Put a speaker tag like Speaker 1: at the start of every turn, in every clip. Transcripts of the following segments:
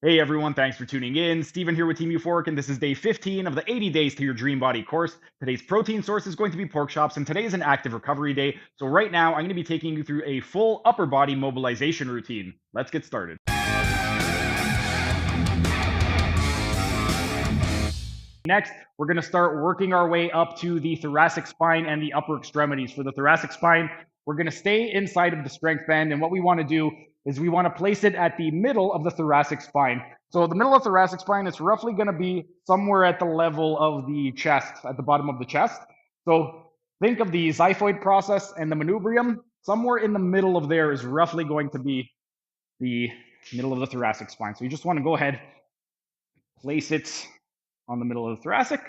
Speaker 1: Hey everyone, thanks for tuning in. Steven here with Team Euphoric, and this is day 15 of the 80 Days to Your Dream Body course. Today's protein source is going to be pork chops, and today is an active recovery day. So right now, I'm going to be taking you through a full upper body mobilization routine. Let's get started. Next, we're going to start working our way up to the thoracic spine and the upper extremities. For the thoracic spine, we're going to stay inside of the strength band, and what we want to do is we want to place it at the middle of the thoracic spine. So the middle of the thoracic spine is roughly going to be somewhere at the level of the chest, at the bottom of the chest. So think of the xiphoid process and the manubrium. Somewhere in the middle of there is roughly going to be the middle of the thoracic spine. So you just want to go ahead, place it on the middle of the thoracic.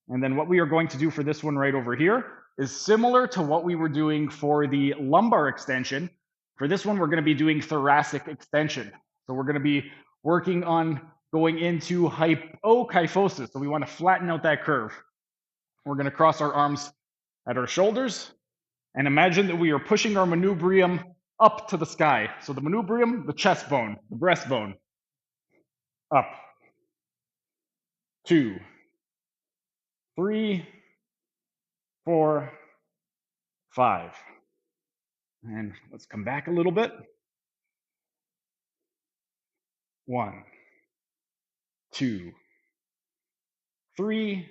Speaker 1: And then what we are going to do for this one right over here is similar to what we were doing for the lumbar extension. For this one, we're going to be doing thoracic extension. So we're going to be working on going into hypokyphosis. So we want to flatten out that curve. We're going to cross our arms at our shoulders and imagine that we are pushing our manubrium up to the sky. So the manubrium, the chest bone, the breastbone, up. 2, 3, 4, 5. And let's come back a little bit. 1, 2, 3,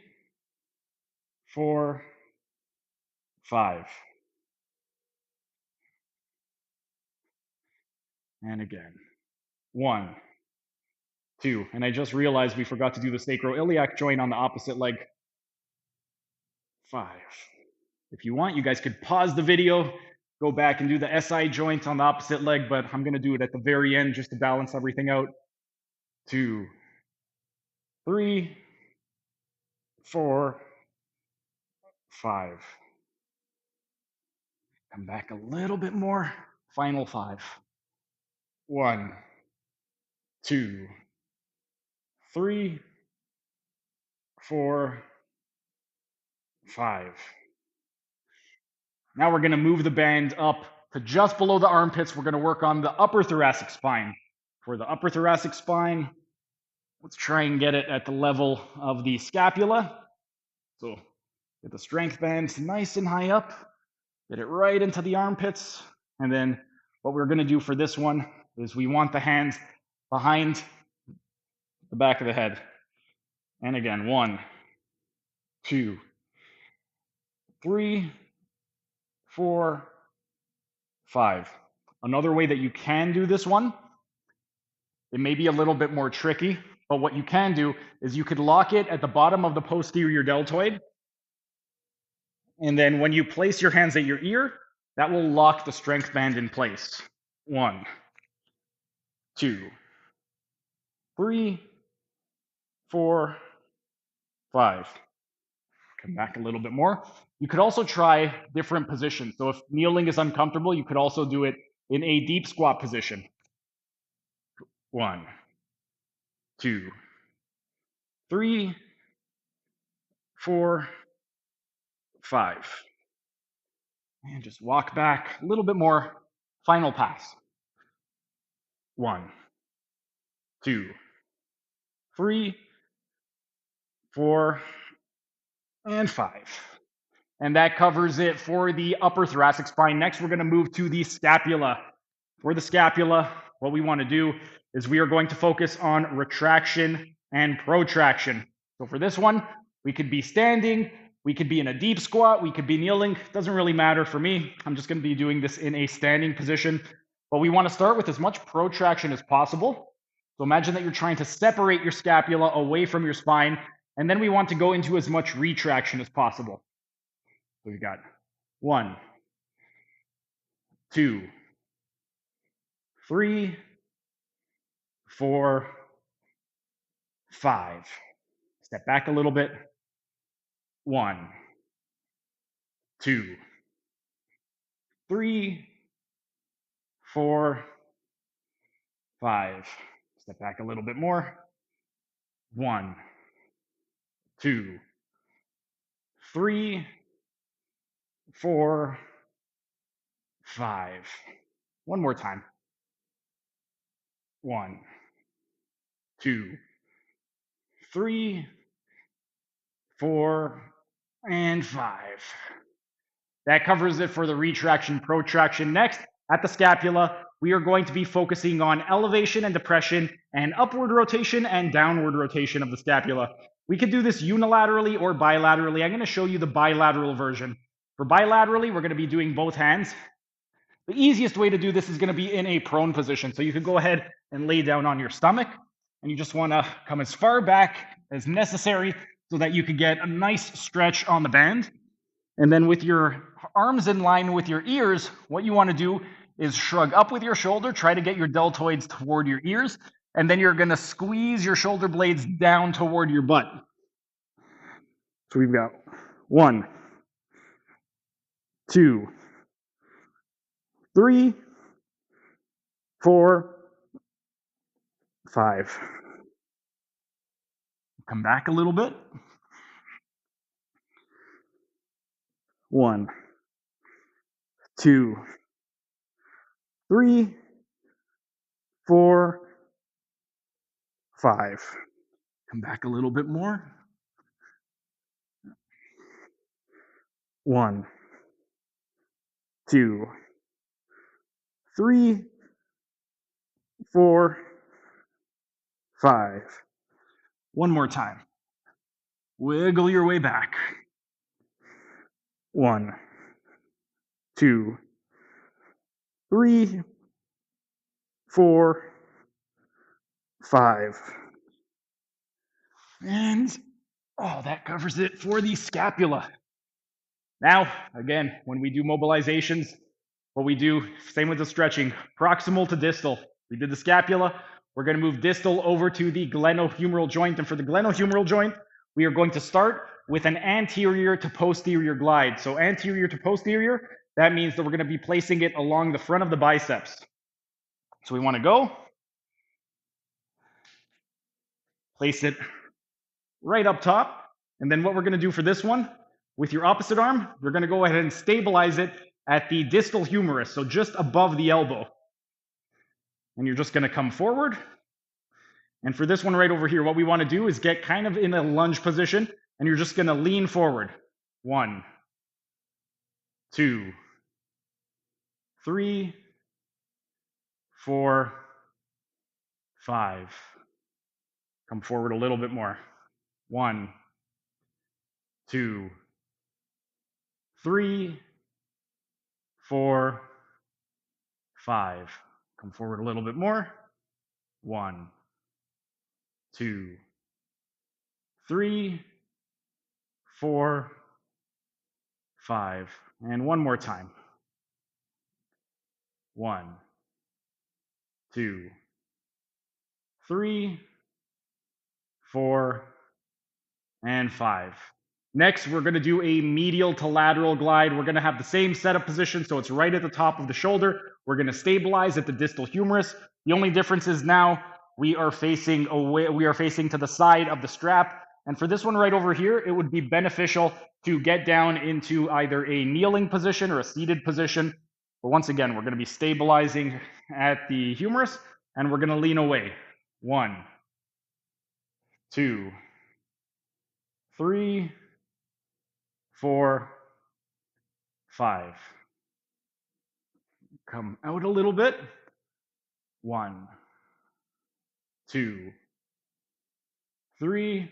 Speaker 1: 4, 5. And again. 1, 2. And I just realized we forgot to do the sacroiliac joint on the opposite leg. 5. If you want, you guys could pause the video, go back and do the SI joint on the opposite leg, but I'm going to do it at the very end just to balance everything out. 2, 3, 4, 5. Come back a little bit more. Final 5. 1, 2, 3, 4, 5. Now we're going to move the band up to just below the armpits. We're going to work on the upper thoracic spine. For the upper thoracic spine, let's try and get it at the level of the scapula. So get the strength band nice and high up, get it right into the armpits. And then what we're going to do for this one is we want the hands behind the back of the head. And again, 1, 2, 3, 4, 5. Another way that you can do this one, it may be a little bit more tricky, but what you can do is you could lock it at the bottom of the posterior deltoid. And then when you place your hands at your ear, that will lock the strength band in place. 1, 2, 3, 4, 5. Come back a little bit more. You could also try different positions. So if kneeling is uncomfortable, you could also do it in a deep squat position. 1, 2, 3, 4, 5. And just walk back a little bit more. Final pass. 1, 2, 3, 4, and 5. And that covers it for the upper thoracic spine. Next, we're going to move to the scapula. For the scapula, what we want to do is we are going to focus on retraction and protraction. So for this one, we could be standing, we could be in a deep squat, we could be kneeling. Doesn't really matter for me. I'm just going to be doing this in a standing position. But we want to start with as much protraction as possible. So imagine that you're trying to separate your scapula away from your spine, and then we want to go into as much retraction as possible. So we've got 1, 2, 3, 4, 5. Step back a little bit. 1, 2, 3, 4, 5. Step back a little bit more. 1, 2, 3, 4, 5. One more time. 1, 2, 3, 4, and 5. That covers it for the retraction, protraction. Next, at the scapula, we are going to be focusing on elevation and depression and upward rotation and downward rotation of the scapula. We could do this unilaterally or bilaterally. I'm going to show you the bilateral version. For bilaterally, we're going to be doing both hands. The easiest way to do this is going to be in a prone position. So you could go ahead and lay down on your stomach, and you just want to come as far back as necessary so that you could get a nice stretch on the band. And then with your arms in line with your ears, what you want to do is shrug up with your shoulder, try to get your deltoids toward your ears, and then you're going to squeeze your shoulder blades down toward your butt. So we've got 1, 2, 3, 4, 5. Come back a little bit. 1, 2, 3, 4, 5. Come back a little bit more. 1, 2, 3, 4, 5. One more time. Wiggle your way back. 1, 2, 3, 4, 5. And that covers it for the scapula. Now, again, when we do mobilizations, what we do, same with the stretching, proximal to distal. We did the scapula. We're going to move distal over to the glenohumeral joint. And for the glenohumeral joint, we are going to start with an anterior to posterior glide. So anterior to posterior, that means that we're going to be placing it along the front of the biceps. So we want to go, place it right up top. And then what we're going to do for this one, with your opposite arm, you're going to go ahead and stabilize it at the distal humerus, so just above the elbow. And you're just going to come forward. And for this one right over here, what we want to do is get kind of in a lunge position, and you're just going to lean forward. 1, 2, 3, 4, 5. Come forward a little bit more. 1, 2, 3, 4, 5. Come forward a little bit more. 1, 2, 3, 4, 5. And one more time. 1, 2, 3, 4, and 5. Next, we're going to do a medial to lateral glide. We're going to have the same setup position, so it's right at the top of the shoulder. We're going to stabilize at the distal humerus. The only difference is now we are facing away. We are facing to the side of the strap. And for this one right over here, it would be beneficial to get down into either a kneeling position or a seated position. But once again, we're going to be stabilizing at the humerus, and we're going to lean away. 1, 2, 3, 4, 5. Come out a little bit. 1, 2, 3,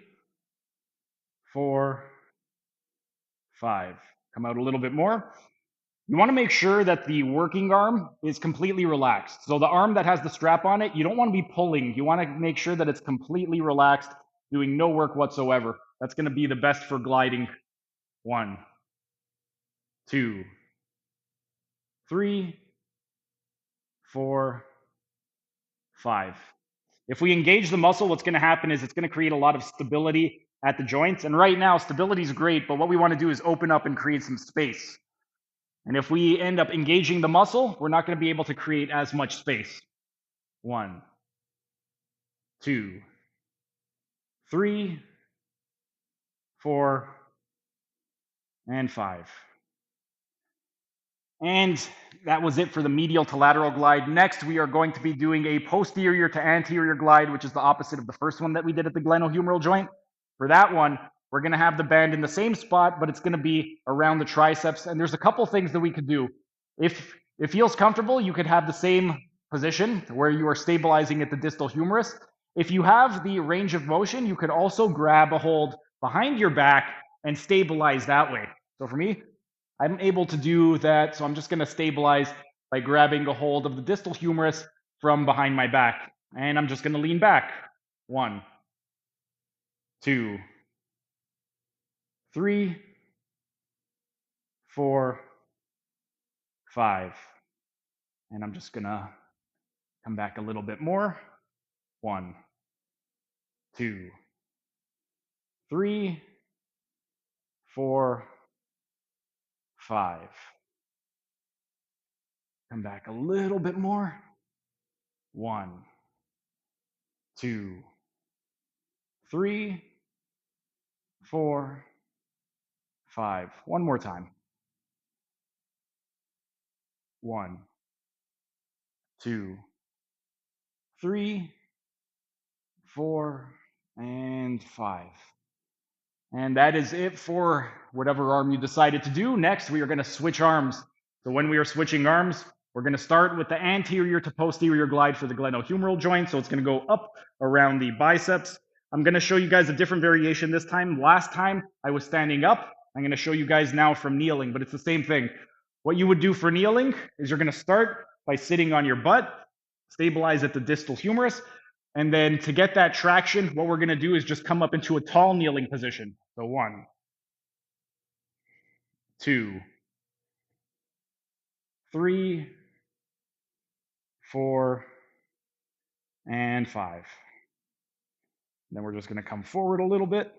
Speaker 1: 4, 5. Come out a little bit more. You want to make sure that the working arm is completely relaxed. So the arm that has the strap on it, you don't want to be pulling. You want to make sure that it's completely relaxed, doing no work whatsoever. That's going to be the best for gliding. 1, 2, 3, 4, 5. If we engage the muscle, what's going to happen is it's going to create a lot of stability at the joints. And right now, stability is great, but what we want to do is open up and create some space. And if we end up engaging the muscle, we're not going to be able to create as much space. 1, 2, 3, 4, and 5. And that was it for the medial to lateral glide. Next, we are going to be doing a posterior to anterior glide, which is the opposite of the first one that we did at the glenohumeral joint. For that one, we're going to have the band in the same spot, but it's going to be around the triceps. And there's a couple things that we could do. If it feels comfortable, you could have the same position where you are stabilizing at the distal humerus. If you have the range of motion, you could also grab a hold behind your back and stabilize that way. So for me, I'm able to do that. So I'm just going to stabilize by grabbing a hold of the distal humerus from behind my back. And I'm just going to lean back. 1, 2, 3, 4, 5. And I'm just going to come back a little bit more. 1, 2, 3, 4, 5. Come back a little bit more. 1, 2, 3, 4, 5. One more time. 1, 2, 3, 4, and 5. And that is it for whatever arm you decided to do. Next, we are going to switch arms. So when we are switching arms, we're going to start with the anterior to posterior glide for the glenohumeral joint. So it's going to go up around the biceps. I'm going to show you guys a different variation this time. Last time I was standing up. I'm going to show you guys now from kneeling, but it's the same thing. What you would do for kneeling is you're going to start by sitting on your butt, stabilize at the distal humerus, and then to get that traction, what we're going to do is just come up into a tall kneeling position. So 1, 2, 3, 4, and 5. Then we're just going to come forward a little bit.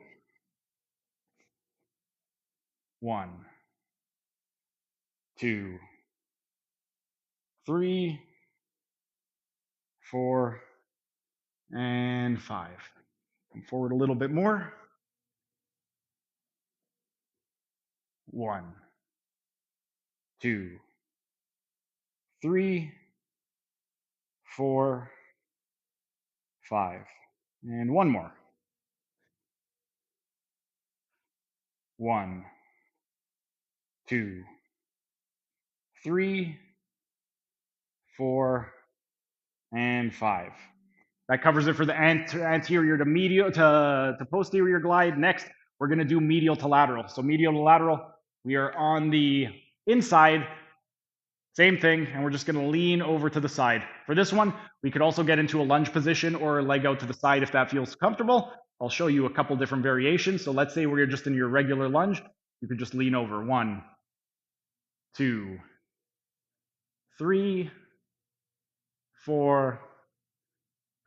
Speaker 1: 1, 2, 3, 4, and 5. Come forward a little bit more. 1, 2, 3, 4, 5. And one more. 1, 2, 3, 4, and 5. That covers it for the anterior to medial to posterior glide. Next, we're going to do medial to lateral. So medial to lateral, we are on the inside, same thing, and we're just going to lean over to the side. For this one, we could also get into a lunge position or a leg out to the side if that feels comfortable. I'll show you a couple different variations. So let's say we're just in your regular lunge. You could just lean over. 1, 2, 3, 4,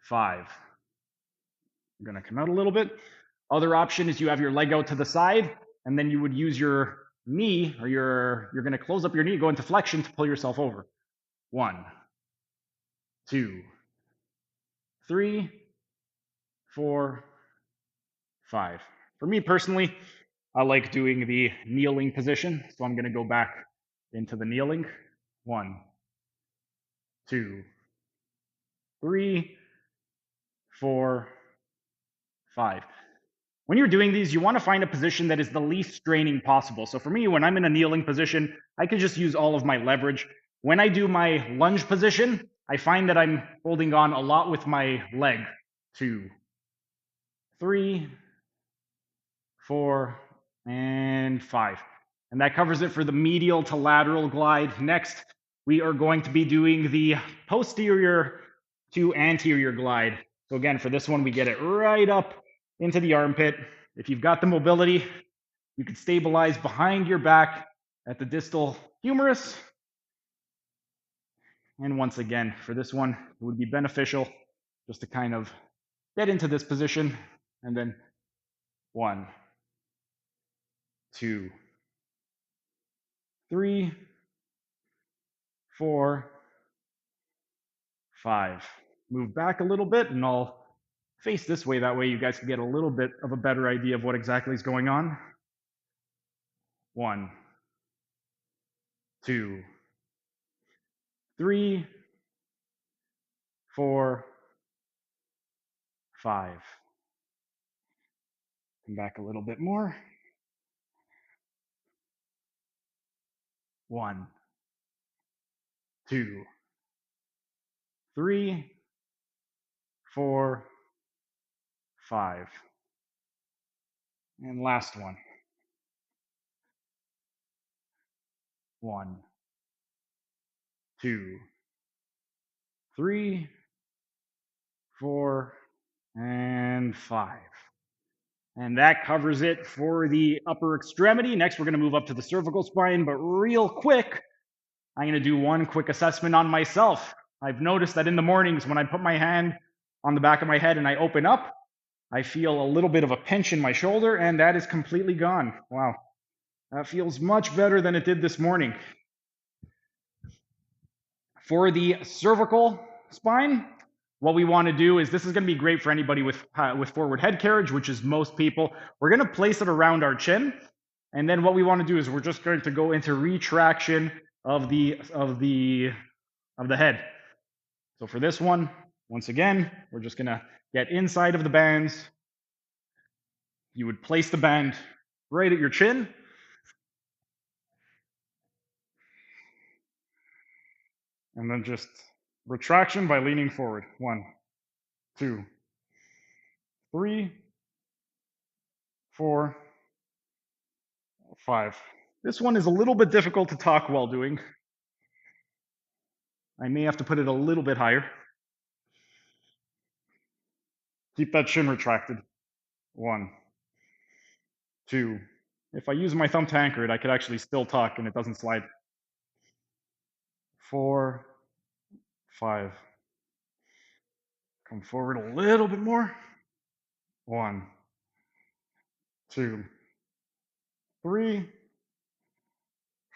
Speaker 1: 5. I'm going to come out a little bit. Other option is you have your leg out to the side, and then you would use your knee, or you're going to close up your knee, go into flexion to pull yourself over. 1, 2, 3, 4, 5. For me personally, I like doing the kneeling position, so I'm going to go back into the kneeling. 1, 2, 3, 4, 5. When you're doing these, you want to find a position that is the least straining possible. So for me, when I'm in a kneeling position, I can just use all of my leverage. When I do my lunge position, I find that I'm holding on a lot with my leg. 2, 3, 4, and 5. And that covers it for the medial to lateral glide. Next, we are going to be doing the posterior to anterior glide. So again, for this one, we get it right up into the armpit. If you've got the mobility, you can stabilize behind your back at the distal humerus. And once again, for this one, it would be beneficial just to kind of get into this position. And then 1, 2, 3, 4, 5. Move back a little bit, and I'll face this way. That way you guys can get a little bit of a better idea of what exactly is going on. 1, 2, 3, 4, 5. Come back a little bit more. 1, 2, 3, 4, 5. And last one. 1, 2, 3, 4, and 5. And that covers it for the upper extremity. Next, we're going to move up to the cervical spine, but real quick, I'm going to do one quick assessment on myself. I've noticed that in the mornings when I put my hand on the back of my head and I open up, I feel a little bit of a pinch in my shoulder, and that is completely gone. Wow. That feels much better than it did this morning. For the cervical spine, what we want to do is, this is going to be great for anybody with forward head carriage, which is most people. We're going to place it around our chin, and then what we want to do is we're just going to go into retraction of the head. So for this one, once again, we're just going to get inside of the bands. You would place the band right at your chin. And then just retraction by leaning forward. 1, 2, 3, 4, 5. This one is a little bit difficult to talk while doing. I may have to put it a little bit higher. Keep that chin retracted. 1, 2. If I use my thumb to anchor it, I could actually still talk and it doesn't slide. 4, 5. Come forward a little bit more. 1, 2, 3,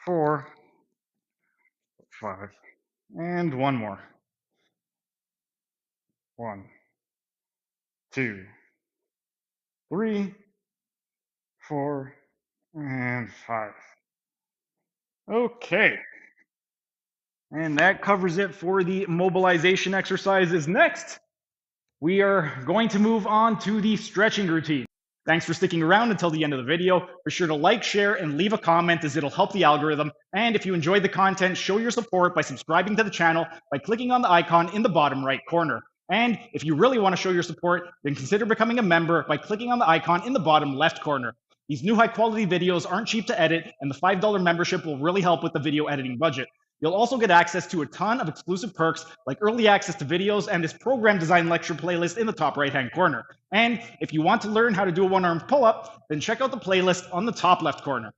Speaker 1: 4, 5. And one more. 1, 2, 3, 4, and 5. Okay. And that covers it for the mobilization exercises. Next, we are going to move on to the stretching routine. Thanks for sticking around until the end of the video. Be sure to like, share, and leave a comment, as it'll help the algorithm. And if you enjoyed the content, show your support by subscribing to the channel by clicking on the icon in the bottom right corner. And if you really want to show your support, then consider becoming a member by clicking on the icon in the bottom left corner. These new high-quality videos aren't cheap to edit, and the $5 membership will really help with the video editing budget. You'll also get access to a ton of exclusive perks, like early access to videos and this program design lecture playlist in the top right-hand corner. And if you want to learn how to do a one-armed pull-up, then check out the playlist on the top left corner.